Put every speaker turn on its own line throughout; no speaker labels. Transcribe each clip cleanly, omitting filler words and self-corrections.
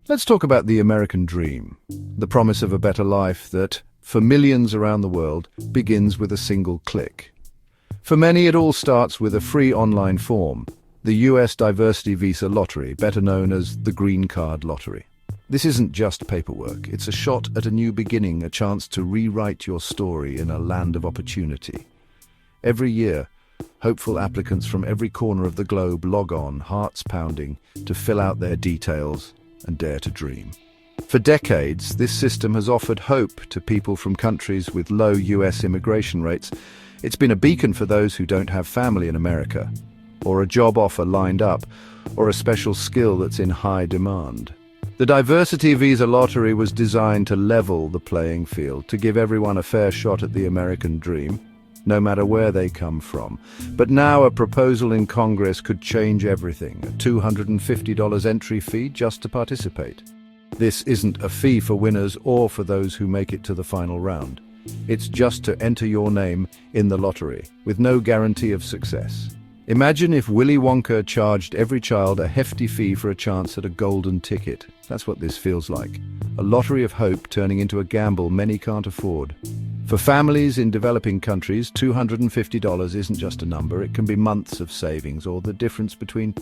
Let's talk about the American dream, the promise of a better life that, for millions around the world, begins with a single click. For many, it all starts with a free online form, the US Diversity Visa Lottery, better known as the Green Card Lottery. This isn't just paperwork, it's a shot at a new beginning, a chance to rewrite your story in a land of opportunity. Every year, hopeful applicants from every corner of the globe log on, hearts pounding, to fill out their details and dare to dream. For decades, this system has offered hope to people from countries with low US immigration rates. It's been a beacon for those who don't have family in America, or a job offer lined up, or a special skill that's in high demand. The Diversity Visa Lottery was designed to level the playing field, to give everyone a fair shot at the American dream, no matter where they come from. But now a proposal in Congress could change everything, a $250 entry fee just to participate. This isn't a fee for winners or for those who make it to the final round. It's just to enter your name in the lottery, with no guarantee of success. Imagine if Willy Wonka charged every child a hefty fee for a chance at a golden ticket. That's what this feels like. A lottery of hope turning into a gamble many can't afford. For families in developing countries, $250 isn't just a number, it can be months of savings or the difference between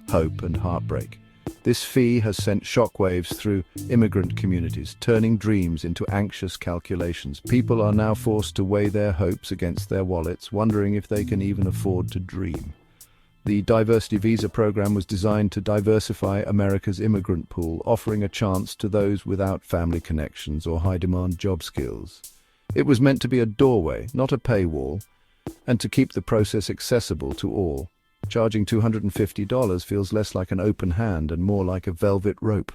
hope and heartbreak. This fee has sent shockwaves through immigrant communities, turning dreams into anxious calculations. People are now forced to weigh their hopes against their wallets, wondering if they can even afford to dream. The Diversity Visa program was designed to diversify America's immigrant pool, offering a chance to those without family connections or high-demand job skills. It was meant to be a doorway, not a paywall, and to keep the process accessible to all. Charging $250 feels less like an open hand and more like a velvet rope.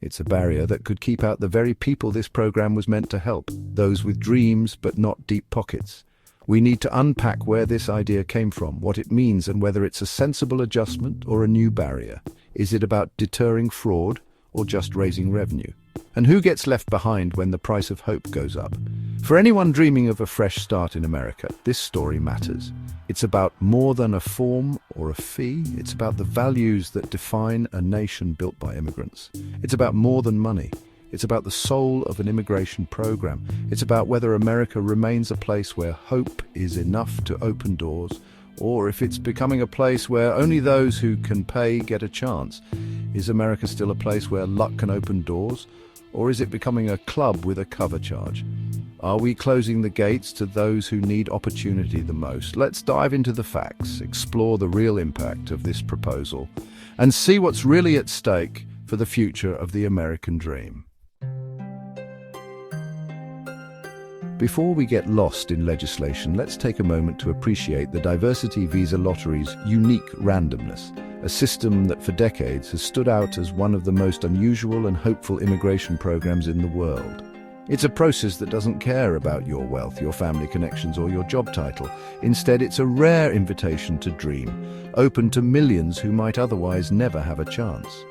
It's a barrier that could keep out the very people this program was meant to help, those with dreams but not deep pockets. We need to unpack where this idea came from, what it means, and whether it's a sensible adjustment or a new barrier. Is it about deterring fraud or just raising revenue? And who gets left behind when the price of hope goes up? For anyone dreaming of a fresh start in America, this story matters. It's about more than a form or a fee. It's about the values that define a nation built by immigrants. It's about more than money. It's about the soul of an immigration program. It's about whether America remains a place where hope is enough to open doors, or if it's becoming a place where only those who can pay get a chance. Is America still a place where luck can open doors, or is it becoming a club with a cover charge? Are we closing the gates to those who need opportunity the most? Let's dive into the facts, explore the real impact of this proposal, and see what's really at stake for the future of the American dream. Before we get lost in legislation, let's take a moment to appreciate the Diversity Visa Lottery's unique randomness, a system that for decades has stood out as one of the most unusual and hopeful immigration programs in the world. It's a process that doesn't care about your wealth, your family connections, or your job title. Instead, it's a rare invitation to dream, open to millions who might otherwise never have a chance.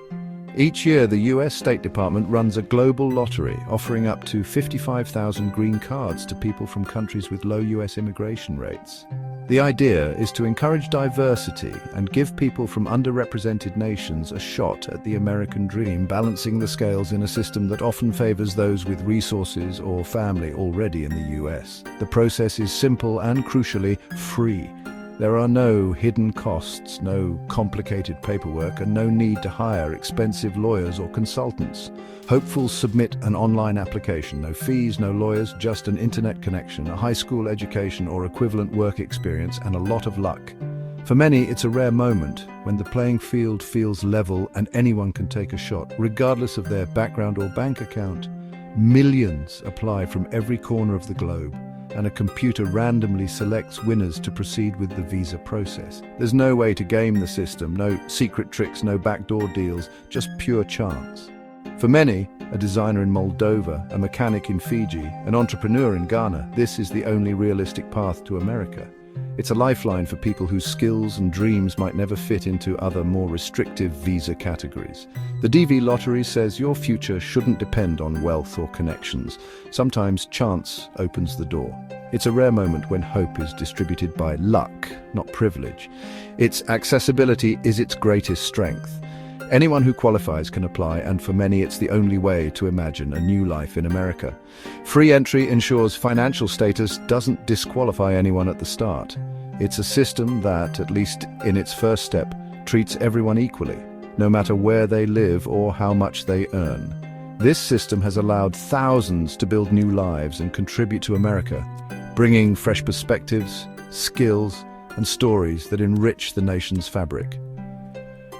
Each year, the US State Department runs a global lottery, offering up to 55,000 green cards to people from countries with low US immigration rates. The idea is to encourage diversity and give people from underrepresented nations a shot at the American dream, balancing the scales in a system that often favors those with resources or family already in the US. The process is simple and, crucially, free. There are no hidden costs, no complicated paperwork, and no need to hire expensive lawyers or consultants. Hopefuls submit an online application, no fees, no lawyers, just an internet connection, a high school education or equivalent work experience, and a lot of luck. For many, it's a rare moment when the playing field feels level and anyone can take a shot, regardless of their background or bank account. Millions apply from every corner of the globe, and a computer randomly selects winners to proceed with the visa process. There's no way to game the system, no secret tricks, no backdoor deals, just pure chance. For many, a designer in Moldova, a mechanic in Fiji, an entrepreneur in Ghana, this is the only realistic path to America. It's a lifeline for people whose skills and dreams might never fit into other, more restrictive visa categories. The DV Lottery says your future shouldn't depend on wealth or connections. Sometimes chance opens the door. It's a rare moment when hope is distributed by luck, not privilege. Its accessibility is its greatest strength. Anyone who qualifies can apply, and for many it's the only way to imagine a new life in America. Free entry ensures financial status doesn't disqualify anyone at the start. It's a system that, at least in its first step, treats everyone equally, no matter where they live or how much they earn. This system has allowed thousands to build new lives and contribute to America, bringing fresh perspectives, skills, and stories that enrich the nation's fabric.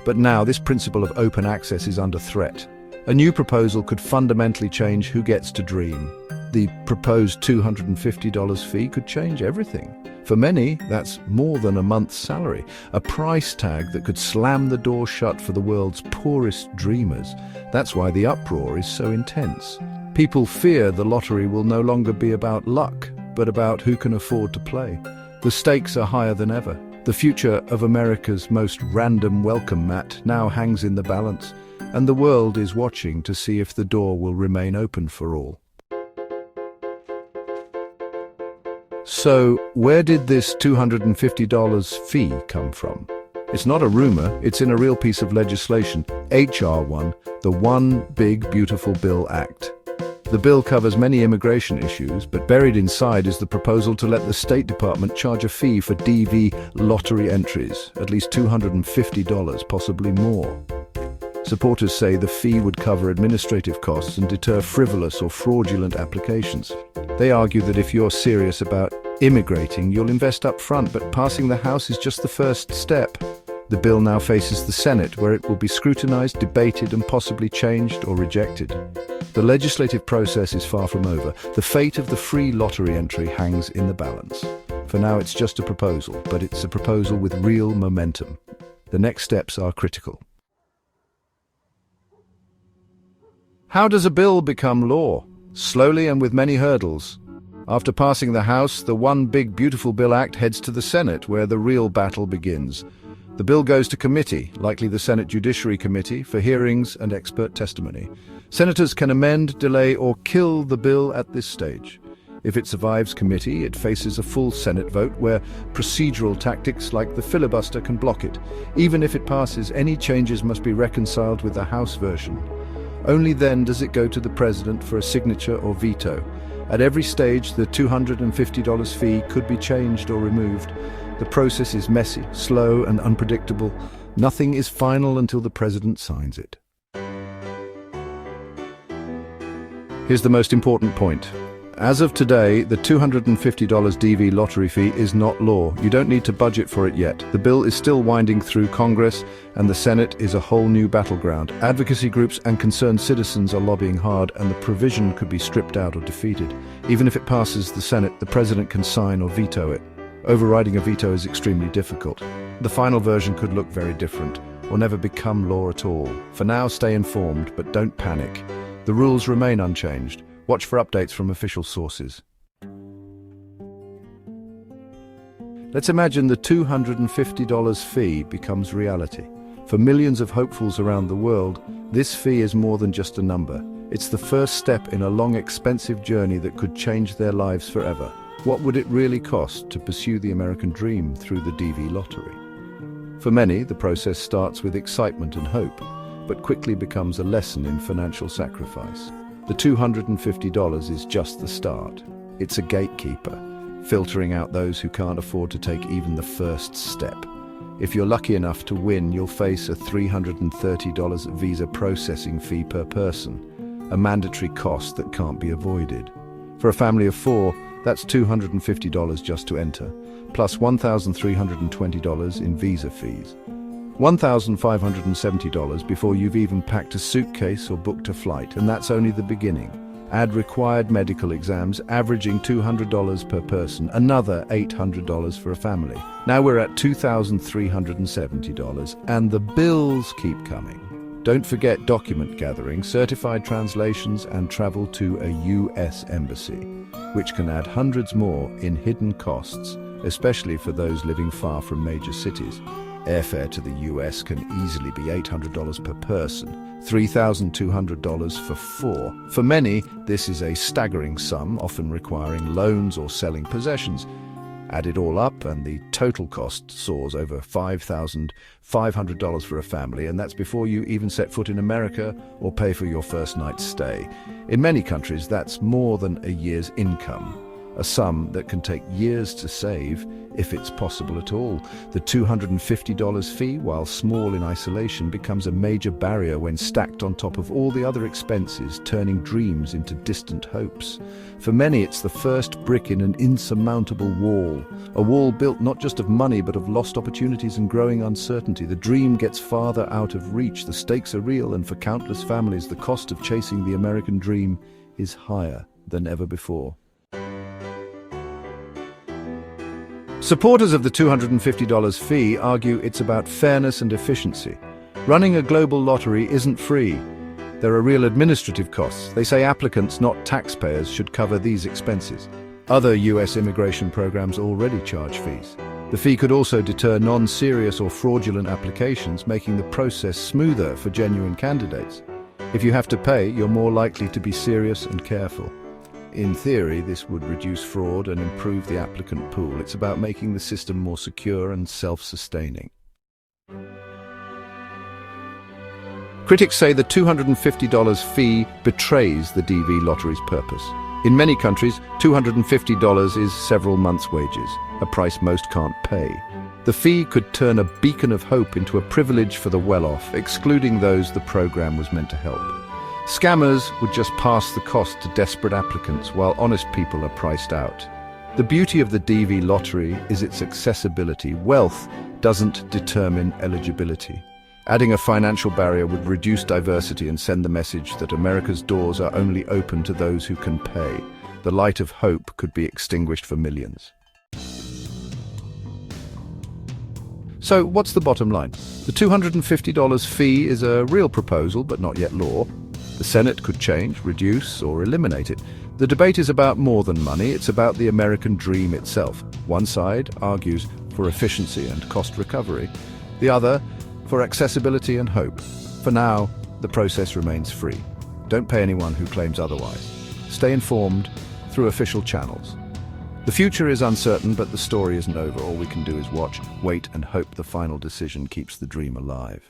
But now this principle of open access is under threat. A new proposal could fundamentally change who gets to dream. The proposed $250 fee could change everything. For many, that's more than a month's salary, a price tag that could slam the door shut for the world's poorest dreamers. That's why the uproar is so intense. People fear the lottery will no longer be about luck, but about who can afford to play. The stakes are higher than ever. The future of America's most random welcome mat now hangs in the balance, and the world is watching to see if the door will remain open for all. So, where did this $250 fee come from? It's not a rumor, it's in a real piece of legislation, H.R. 1, the One Big Beautiful Bill Act. The bill covers many immigration issues, but buried inside is the proposal to let the State Department charge a fee for DV lottery entries, at least $250, possibly more. Supporters say the fee would cover administrative costs and deter frivolous or fraudulent applications. They argue that if you're serious about immigrating, you'll invest up front, but passing the House is just the first step. The bill now faces the Senate, where it will be scrutinized, debated, and possibly changed or rejected. The legislative process is far from over. The fate of the free lottery entry hangs in the balance. For now, it's just a proposal, but it's a proposal with real momentum. The next steps are critical. How does a bill become law? Slowly and with many hurdles. After passing the House, the One Big Beautiful Bill Act heads to the Senate, where the real battle begins. The bill goes to committee, likely the Senate Judiciary Committee, for hearings and expert testimony. Senators can amend, delay, or kill the bill at this stage. If it survives committee, it faces a full Senate vote where procedural tactics like the filibuster can block it. Even if it passes, any changes must be reconciled with the House version. Only then does it go to the President for a signature or veto. At every stage, the $250 fee could be changed or removed. The process is messy, slow, and unpredictable. Nothing is final until the President signs it. Here's the most important point. As of today, the $250 DV lottery fee is not law. You don't need to budget for it yet. The bill is still winding through Congress, and the Senate is a whole new battleground. Advocacy groups and concerned citizens are lobbying hard, and the provision could be stripped out or defeated. Even if it passes the Senate, the President can sign or veto it. Overriding a veto is extremely difficult. The final version could look very different, or never become law at all. For now, stay informed, but don't panic. The rules remain unchanged. Watch for updates from official sources. Let's imagine the $250 fee becomes reality. For millions of hopefuls around the world, this fee is more than just a number. It's the first step in a long, expensive journey that could change their lives forever. What would it really cost to pursue the American dream through the DV lottery? For many, the process starts with excitement and hope, but quickly becomes a lesson in financial sacrifice. The $250 is just the start. It's a gatekeeper, filtering out those who can't afford to take even the first step. If you're lucky enough to win, you'll face a $330 visa processing fee per person, a mandatory cost that can't be avoided. For a family of 4, that's $250 just to enter, plus $1,320 in visa fees. $1,570 before you've even packed a suitcase or booked a flight, and that's only the beginning. Add required medical exams, averaging $200 per person, another $800 for a family. Now we're at $2,370, and the bills keep coming. Don't forget document gathering, certified translations, and travel to a US embassy, which can add hundreds more in hidden costs, especially for those living far from major cities. Airfare to the US can easily be $800 per person, $3,200 for 4. For many, this is a staggering sum, often requiring loans or selling possessions. Add it all up and the total cost soars over $5,500 for a family, and that's before you even set foot in America or pay for your first night's stay. In many countries, that's more than a year's income, a sum that can take years to save if it's possible at all. The $250 fee, while small in isolation, becomes a major barrier when stacked on top of all the other expenses, turning dreams into distant hopes. For many, it's the first brick in an insurmountable wall, a wall built not just of money but of lost opportunities and growing uncertainty. The dream gets farther out of reach, the stakes are real, and for countless families, the cost of chasing the American dream is higher than ever before. Supporters of the $250 fee argue it's about fairness and efficiency. Running a global lottery isn't free. There are real administrative costs. They say applicants, not taxpayers, should cover these expenses. Other US immigration programs already charge fees. The fee could also deter non-serious or fraudulent applications, making the process smoother for genuine candidates. If you have to pay, you're more likely to be serious and careful. In theory, this would reduce fraud and improve the applicant pool. It's about making the system more secure and self-sustaining. Critics say the $250 fee betrays the DV lottery's purpose. In many countries, $250 is several months' wages, a price most can't pay. The fee could turn a beacon of hope into a privilege for the well-off, excluding those the program was meant to help. Scammers would just pass the cost to desperate applicants, while honest people are priced out. The beauty of the DV lottery is its accessibility. Wealth doesn't determine eligibility. Adding a financial barrier would reduce diversity and send the message that America's doors are only open to those who can pay. The light of hope could be extinguished for millions. So what's the bottom line? The $250 fee is a real proposal, but not yet law. The Senate could change, reduce, or eliminate it. The debate is about more than money, it's about the American dream itself. One side argues for efficiency and cost recovery, the other for accessibility and hope. For now, the process remains free. Don't pay anyone who claims otherwise. Stay informed through official channels. The future is uncertain, but the story isn't over. All we can do is watch, wait, and hope the final decision keeps the dream alive.